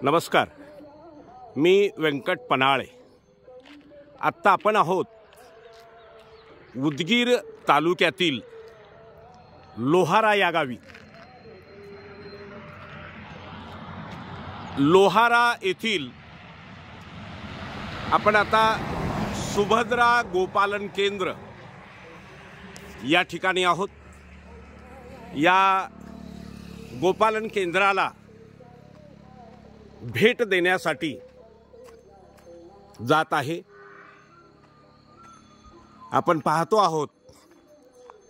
नमस्कार, मी व्यंकट पनाळे। आत्ता आपण आहोत उदगीर तालुक्यातील लोहारा या गावी। लोहारा येथील आपण आता सुभद्रा गोपालन केंद्र या ठिकाणी आहोत। या गोपालन केंद्राला भेट देण्यासाठी जात आहे। आपण पाहतो आहोत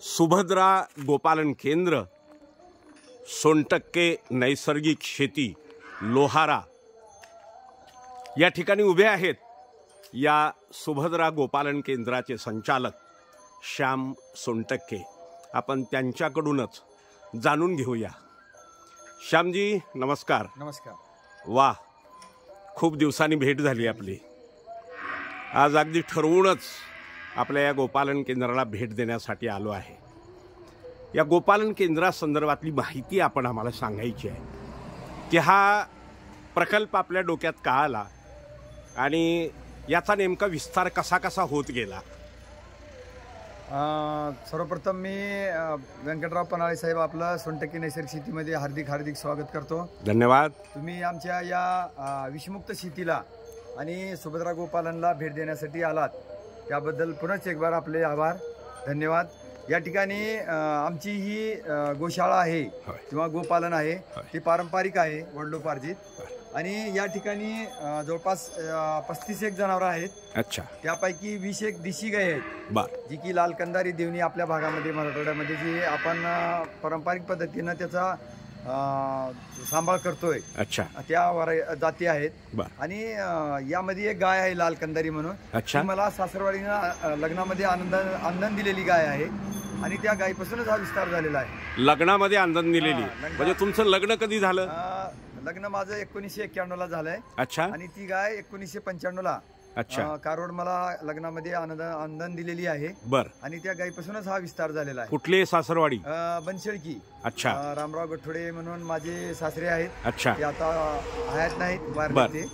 सुभद्रा गोपालन केंद्र, सोनटक्के नैसर्गिक शेती लोहारा या ठिकाणी उभे आहेत। या सुभद्रा गोपालन केंद्राचे संचालक श्याम सोनटक्के, आपण त्यांच्याकडूनच जाणून घेऊया। श्यामजी नमस्कार। नमस्कार। वाह, खूप दिवसांनी भेट झाली आपली। आज अगदी ठरवूनच आपल्या या गोपालन केंद्राला भेट देण्यासाठी आलो आहे। या गोपालन केंद्रासंदर्भातली माहिती आपण आम्हाला सांगायची आहे की हा प्रकल्प आपल्या डोक्यात का आला आणि याचा नेमका विस्तार कसा कसा होत गेला। सर्वप्रथम मी व्यंकटराव पनाळे साहेब आपलं सोनटक्के नैसर्गिक शेतीमध्ये हार्दिक स्वागत करतो। धन्यवाद। तुम्ही आमच्या या विषमुक्त शेतीला आणि सुभद्रा गोपालनला भेट देण्यासाठी आलात, त्याबद्दल पुनश्च एक बार आपले आभार, धन्यवाद। या ठिकाणी आमची ही गोशाळा आहे किंवा गोपालन आहे ते पारंपरिक आहे, वडिलोपार्जित। आणि या ठिकाणी जवळपास 35 जनावरं आहेत। अच्छा। त्यापैकी 20 देशी गाय आहेत, जी की लाल कंदारी देवणी आपल्या भागामध्ये मराठवाड्यामध्ये जी आपण पारंपरिक पद्धतीनं त्याचा सांभाळ करतोय। अच्छा। त्या जाती आहेत। आणि यामध्ये एक गाय आहे लाल कंदारी म्हणून। अच्छा। मला सासरवाडीनं लग्नामध्ये आनंद दिलेली गाय आहे आणि त्या गायीपासूनच हा विस्तार झालेला आहे। लग्नामध्ये आनंद दिलेली म्हणजे तुमचं लग्न कधी झालं? लग्न माझं 1991 ला झालंय। अच्छा। आणि ती गाय 1995 ला अच्छा कारवड मला लग्नामध्ये आनंद दिलेली आहे। बर। आणि त्या गायीपासूनच हा विस्तार झालेला आहे। कुठले सासरवाडी? बनशेळकी। अच्छा। रामराव गठोडे म्हणून माझे सासरे आहेत। अच्छा। ते आता हयात नाहीत, वारले ते।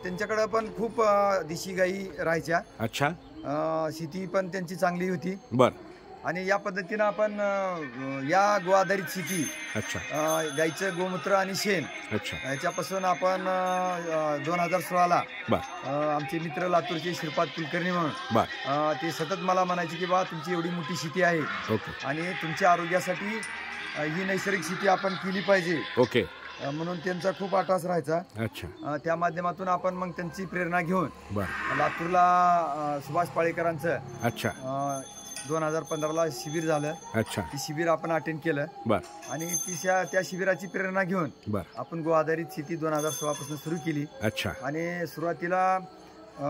त्यांच्याकडे पण खूप देशी गायी राहायच्या। अच्छा। शेती पण त्यांची चांगली होती। बर। आणि या पद्धतीनं आपण या गो आधारित शेती, अच्छा, गाईचं गोमूत्र आणि शेण, अच्छा, याच्यापासून आपण 2016 ला आमचे मित्र लातूरचे श्रीपाद कुलकर्णी म्हणून ते सतत मला म्हणायचे की बा तुमची एवढी मोठी शेती आहे आणि तुमच्या आरोग्यासाठी ही नैसर्गिक शेती आपण केली पाहिजे। ओके। म्हणून त्यांचा खूप आठास राहायचा। अच्छा। त्या माध्यमातून आपण मग त्यांची प्रेरणा घेऊन लातूरला सुभाष पाळेकरांचं अच्छा 2015 ला शिबिर झालं। अच्छा। ते शिबिर आपण अटेंड केलं। आणि त्या शिबिराची प्रेरणा घेऊन आपण गो आधारित शेती 2016 पासून सुरू केली। अच्छा। आणि सुरुवातीला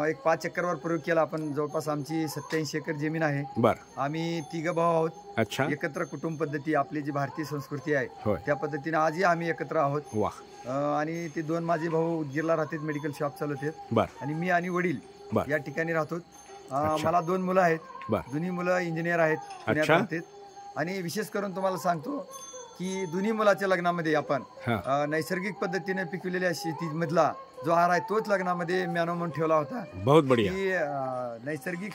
एक 5 एकरवर प्रयोग केला आपण। जवळपास आमची 87 एकर जमीन आहे। आम्ही 3 भाऊ आहोत। अच्छा। एकत्र कुटुंब पद्धती, आपली जी भारतीय संस्कृती आहे त्या पद्धतीने आजही आम्ही एकत्र आहोत। आणि ते 2 माझे भाऊ उदगीरला राहतात, मेडिकल शॉप चालवतात। आणि मी आणि वडील या ठिकाणी राहतो। मला 2 मुलं आहेत, दोन्ही मुलं इंजिनियर आहेत, पुण्यात राहतात। आणि विशेष करून तुम्हाला सांगतो की दोन्ही मुलाच्या लग्नामध्ये आपण नैसर्गिक पद्धतीने पिकवलेल्या शेतीमधला जो आहार आहे तोच लग्नामध्ये मेनू म्हणून ठेवला होता। बहुत बढिया। नैसर्गिक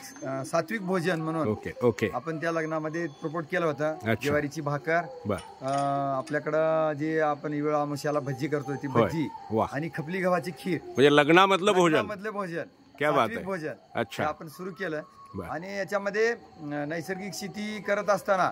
सात्विक भोजन म्हणून आपण त्या लग्नामध्ये प्रपोट केलं होतं। ज्वारीची भाकर, आपल्याकडं जे आपण वेळ आमुष्याला भजी करतो ती भजी, आणि खपली गव्हाची खीर, म्हणजे लग्नामधलं भोजन, क्या बात आहे, भोजन अच्छा आपण सुरू केलं। आणि याच्यामध्ये नैसर्गिक शेती करत असताना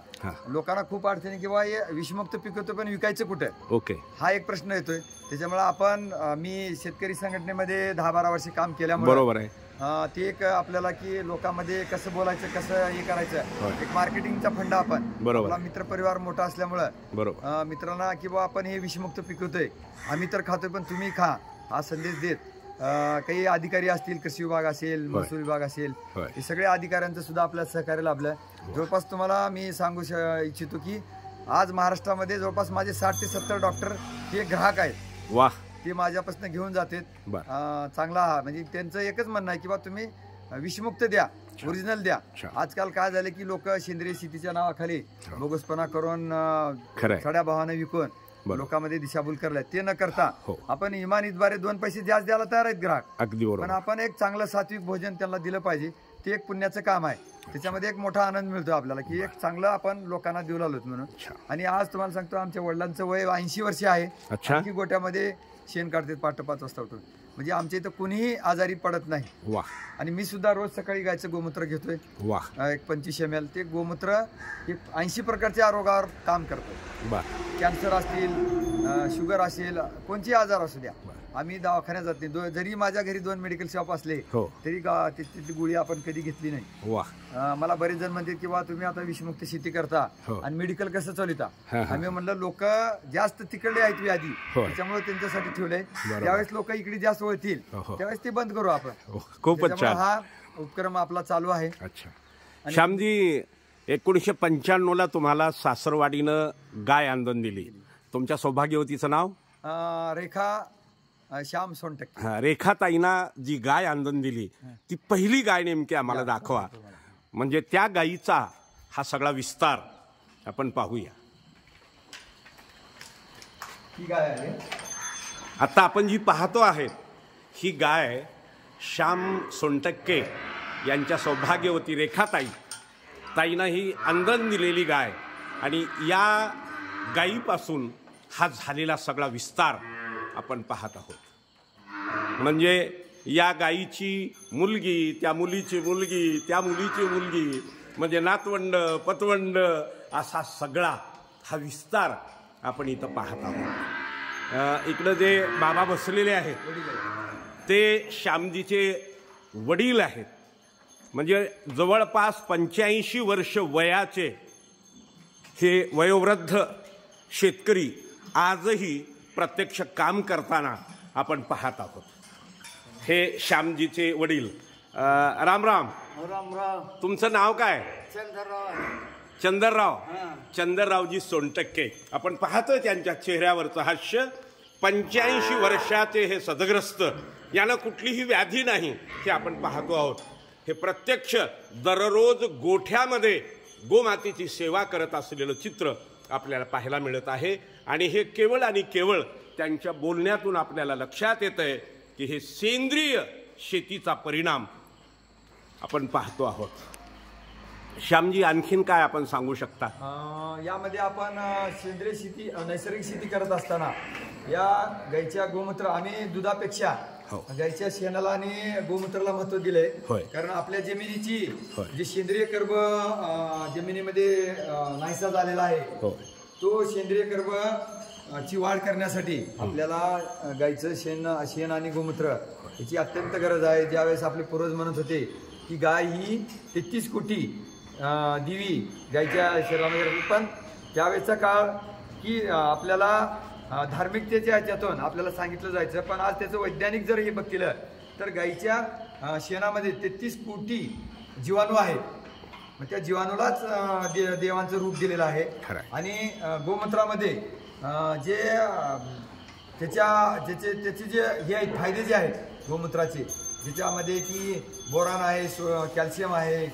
लोकांना खूप अडचणी किंवा विषमुक्त पिकवतो पण विकायचं कुठे, ओके, हा एक प्रश्न येतोय। त्याच्यामुळे आपण मी शेतकरी संघटनेमध्ये 10-12 वर्ष काम केल्यामुळे बरोबर आहे ते एक आपल्याला की लोकांमध्ये कसं बोलायचं, कसं हे करायचं, एक मार्केटिंगचा फंडा आपण, आपला मित्र परिवार मोठा असल्यामुळं मित्रांना किंवा आपण हे विषमुक्त पिकवतोय, आम्ही तर खातोय पण तुम्ही खा, हा संदेश देत काही अधिकारी असतील, कृषी विभाग असेल, महसूल विभाग असेल, हे सगळे अधिकाऱ्यांचं सुद्धा आपल्याला सहकार्य लाभलं। जवळपास तुम्हाला मी सांगू इच्छितो की आज महाराष्ट्रामध्ये जवळपास माझे 60 ते 70 डॉक्टर हे ग्राहक आहेत। वाह। ते माझ्यापासून घेऊन जातात। चांगला म्हणजे त्यांचं एकच म्हणणं आहे की बा तुम्ही विषमुक्त द्या, ओरिजिनल द्या। आजकाल काय झालं की लोक सेंद्रिय शेतीच्या नावाखाली बोगसपणा करून सड्या भावाने विकून लोकांमध्ये दिशाभूल करलाय. ते न करता आपण इमानीद्वारे 2 पैसे जास्त द्यायला तयार आहेत ग्राहक. अगदी बरोबर. पण आपण एक चांगलं सात्विक भोजन त्यांना दिलं पाहिजे. ते एक पुण्याचं काम आहे. त्याच्यामध्ये एक मोठा आनंद मिळतो आपल्याला की एक चांगलं आपण लोकांना देऊ लागलो म्हणून. आणि आज तुम्हाला सांगतो आमच्या वडिलांचं वय 80 वर्ष आहे. आणखी गोट्यामध्ये शेण काढतात 5:30 वाजता उठून. म्हणजे आमच्या इथं कुणीही आजारी पडत नाही. वा. आणि मी सुद्धा रोज सकाळी गायचं गोमूत्र घेतोय. वा. एक 25 ml. ते गोमूत्र 80 प्रकारच्या आरोग्यावर काम करतं. कॅन्सर असतील, शुगर असेल, कोणतेही आजार असू द्या, आम्ही दवाखान्यात जात नाही. जरी माझ्या घरी 2 मेडिकल शॉप असले तरी तिथली गोळी आपण कधी घेतली नाही. मला बरेच जण म्हणतात की बा तुम्ही आता विषमुक्त शेती करता आणि मेडिकल कसं चालवता. आम्ही म्हणलं लोक जास्त तिकडले आहेत व्याधी, त्याच्यामुळे त्यांच्यासाठी ठेवलंय. ज्यावेळेस लोक इकडे जास्त वळतील त्यावेळेस ते बंद करू आपण. खूपच छान. हा उपक्रम आपला चालू आहे. श्यामजी, 1995ला तुम्हाला सासरवाडीनं गाय आंदोलन दिली. तुमच्या सौभाग्यवतीचं नाव? रेखा श्याम सोनटक्के. रेखाताईंना जी गाय आंदोलन दिली ती पहिली गाय नेमकी आम्हाला दाखवा. म्हणजे त्या गायीचा हा सगळा विस्तार आपण पाहूया. ही गाय आहे आता आपण जी पाहतो आहेत ही गाय श्याम सोनटक्के यांच्या सौभाग्यवती रेखाताईंना ही आंदोलन दिलेली गाय. आणि या गायीपासून हा झालेला सगळा विस्तार आपण पाहत आहोत. म्हणजे या गायीची मुलगी, त्या मुलीची मुलगी, त्या मुलीची मुलगी, म्हणजे नातवंड पतवंड असा सगळा हा विस्तार आपण इथं पाहत आहोत. इकडं जे बाबा बसलेले आहेत ते श्यामजीचे वडील आहेत. म्हणजे जवळपास 85 वर्ष वयाचे हे वयोवृद्ध शेतकरी आजही प्रत्यक्ष काम करताना आपण पाहत आहोत. हे श्यामजीचे वडील. राम राम. राम राम. तुमचं नाव काय? चंद्रराव. चंद्ररावजी सोनटक्के. आपण पाहतोय त्यांच्या चेहऱ्यावरचं हास्य. 85 वर्षाचे हे सदग्रस्त, यांना कुठलीही व्याधी नाही हे आपण पाहतो आहोत. हे प्रत्यक्ष दररोज गोठ्यामध्ये गोमातेची सेवा करत असलेलं चित्र आपल्याला पाहायला मिळत आहे. आणि हे केवळ आणि केवळ त्यांच्या बोलण्यातून आपल्याला लक्षात येत आहे की हे सेंद्रिय शेतीचा परिणाम आपण पाहतो आहोत. श्यामजी, आणखीन काय आपण सांगू शकता? यामध्ये आपण सेंद्रिय शेती, नैसर्गिक शेती करत असताना या गाईच्या गोमूत्र आम्ही दुधापेक्षा गाईच्या शेणाला आणि गोमूत्राला महत्व दिलंय. कारण आपल्या जमिनीची जी सेंद्रिय कर्ब जमिनीमध्ये नाहीसा झालेला आहे तो सेंद्रिय कर्ब ची वाढ करण्यासाठी आपल्याला गाईचं शेण आणि गोमूत्र याची अत्यंत गरज आहे. ज्यावेळेस आपले पूर्वज म्हणत होते की गाय ही 33 कोटी दिवी गायच्या शरीरामध्ये, पण त्यावेळेचा काळ की आपल्याला धार्मिकतेच्या ह्याच्यातून आपल्याला सांगितलं जायचं. पण आज त्याचं वैज्ञानिक जर हे बघितलं तर गायीच्या शेणामध्ये 33 कोटी जीवाणू आहेत. मग त्या जीवाणूलाच देवांचं रूप दिलेलं आहे. आणि गोमूत्रामध्ये जे त्याचे जे हे आहेत फायदे जे आहेत गोमूत्राचे, ज्याच्यामध्ये की बोरान आहे, कॅल्शियम आहे,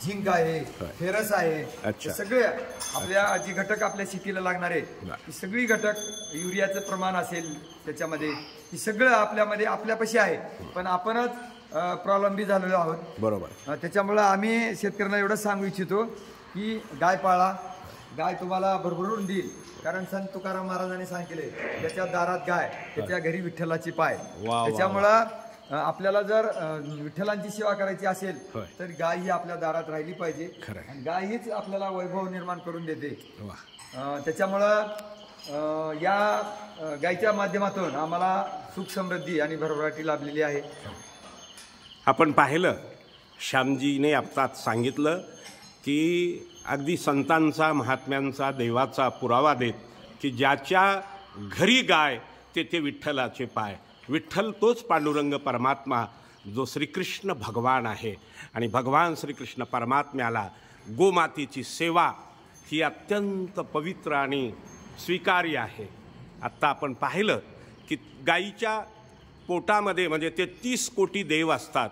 झिंक आहे, फेरस आहे, सगळे आपल्या जे घटक आपल्या शेतीला लागणारे ही सगळी घटक, युरियाचं प्रमाण असेल त्याच्यामध्ये, ही सगळं आपल्यामध्ये आपल्यापाशी आहे. पण आपणच प्रॉब्लेम झालेलो आहोत. बरोबर. त्याच्यामुळं आम्ही शेतकऱ्यांना एवढंच सांगू इच्छितो की गाय पाळा, गाय तुम्हाला भरभरून देईल. कारण संत तुकाराम महाराजांनी सांगितले त्याच्या दारात गाय त्याच्या घरी विठ्ठलाची पाय. त्याच्यामुळं आपल्याला जर विठ्ठलांची सेवा करायची असेल तर गाय ही आपल्या दारात राहिली पाहिजे. आणि गाय हीच आपल्याला वैभव निर्माण करून देते. त्याच्यामुळं या गायच्या माध्यमातून आम्हाला सुख समृद्धी आणि भरभराटी लाभलेली आहे. आपण पाहिलं श्यामजीने आत्ताच सांगितलं की अगदी संतांचा, महात्म्यांचा, देवाचा पुरावा देत की ज्याच्या घरी गाय तेथे विठ्ठलाचे पाय. विठ्ठल तोच पांडुरंग परमात्मा जो श्रीकृष्ण भगवान आहे. आणि भगवान श्रीकृष्ण परमात्म्याला गोमातेची सेवा ही अत्यंत पवित्र आणि स्वीकार्य आहे. आत्ता आपण पाहिलं की गायीच्या पोटामध्ये म्हणजे 33 कोटी देव असतात.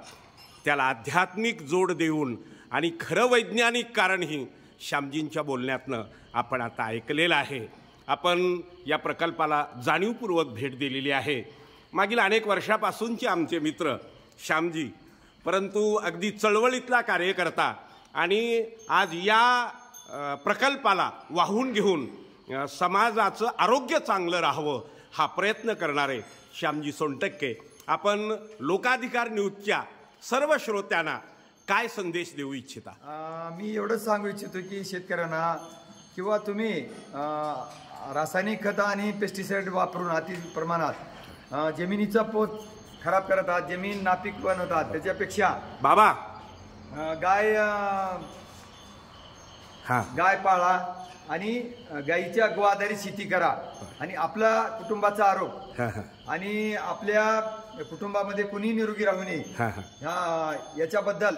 त्याला आध्यात्मिक जोड देऊन आणि खरं वैज्ञानिक कारणही श्यामजींच्या बोलण्यातनं आपण आता ऐकलेलं आहे. आपण या प्रकल्पाला जाणीवपूर्वक भेट दिलेली आहे। मागील अनेक वर्षापासूनचे आमचे मित्र श्यामजी, परंतु अगदी चळवळीतला कार्यकर्ता आणि आज या प्रकल्पाला वाहून घेऊन समाजाचं आरोग्य चांगलं राहावं हा प्रयत्न करणारे श्यामजी सोनटक्के, आपण लोकाधिकार न्यूजच्या सर्व श्रोत्यांना काय संदेश देऊ इच्छिता? मी एवढंच सांगू इच्छितो की शेतकऱ्यांना किंवा तुम्ही रासायनिक खतं आणि पेस्टिसाइड वापरून अति प्रमाणात जमिनीचा पोत खराब करत आहात, जमीन नापीक बनवतात, त्याच्यापेक्षा बाबा गाय पाळा आणि गायीच्या गोआधारित शेती करा आणि आपला कुटुंबाचा आरोग्य आणि आपल्या कुटुंबामध्ये कुणी निरोगी राहू नये याच्याबद्दल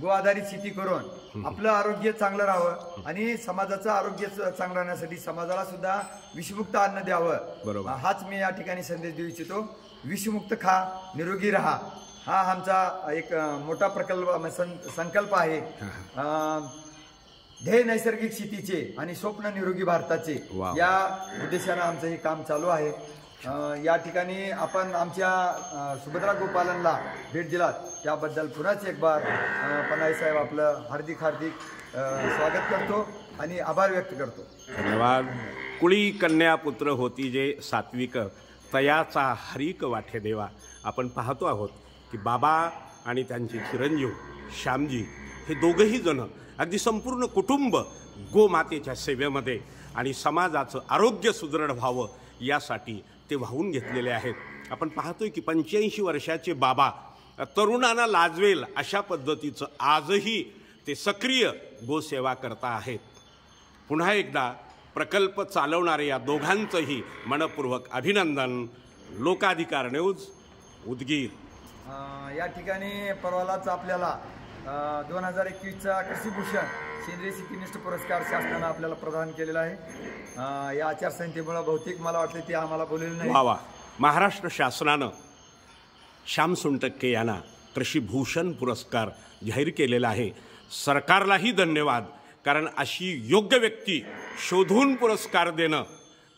गोआधारित शेती करून आपलं आरोग्य चांगलं राहावं आणि समाजाचं आरोग्य चांगलं राहण्यासाठी समाजाला सुद्धा विषमुक्त अन्न द्यावं, हाच मी या ठिकाणी संदेश देऊ इच्छितो। विषमुक्त खा, निरोगी राहा, हा आमचा एक मोठा प्रकल्प संकल्प आहे। ध्येय नैसर्गिक शेतीचे आणि स्वप्न निरोगी भारताचे या उद्देशाने आमचं हे काम चालू आहे। या ठिकाणी आपण आमच्या सुभद्रा गोपालनला भेट दिलात त्याबद्दल पुन्हाच एक बार पनाई साहेब आपलं हार्दिक स्वागत करतो आणि आभार व्यक्त करतो। धन्यवाद। कुळी कन्या पुत्र होती जे सात्विक, तयाचा हरिक वाठे देवा। आपण पाहतो आहोत की बाबा आणि त्यांचे चिरंजीव श्यामजी हे दोघंही जण अगदी संपूर्ण कुटुंब गोमातेच्या सेवेमध्ये आणि समाजाचं आरोग्य सुदृढ व्हावं यासाठी ते वाहून घेतलेले आहेत। आपण पाहतोय की 85 वर्षाचे बाबा तरुणांना लाजवेल अशा पद्धतीचं आजही ते सक्रिय गोसेवा करता आहेत। पुन्हा एकदा प्रकल्प चालवणारे या दोघांचंही मनपूर्वक अभिनंदन। लोकाधिकार न्यूज, उदगीर। या ठिकाणी परवालाच आपल्याला 2021चा कृषीभूषण सेंद्रिय शेतीनिष्ठ पुरस्कार शासनाने आपल्याला प्रदान केलेला आहे। या आचारसंहितेमुळे बहुतेक मला वाटते ते आम्हाला बोललेलं नाही। वा, महाराष्ट्र शासनानं श्याम सोनटक्के यांना कृषीभूषण पुरस्कार जाहीर केलेला आहे। सरकारलाही धन्यवाद, कारण अशी योग्य व्यक्ती शोधून पुरस्कार देणं,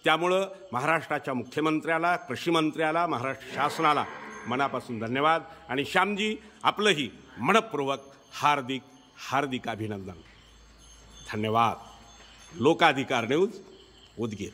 त्यामुळं महाराष्ट्राच्या मुख्यमंत्र्याला, कृषीमंत्र्याला, महाराष्ट्र शासनाला मनापासून धन्यवाद। आणि श्यामजी आपलंही मनपूर्वक हार्दिक अभिनंदन। धन्यवाद। लोकाधिकार न्यूज, उदगीर।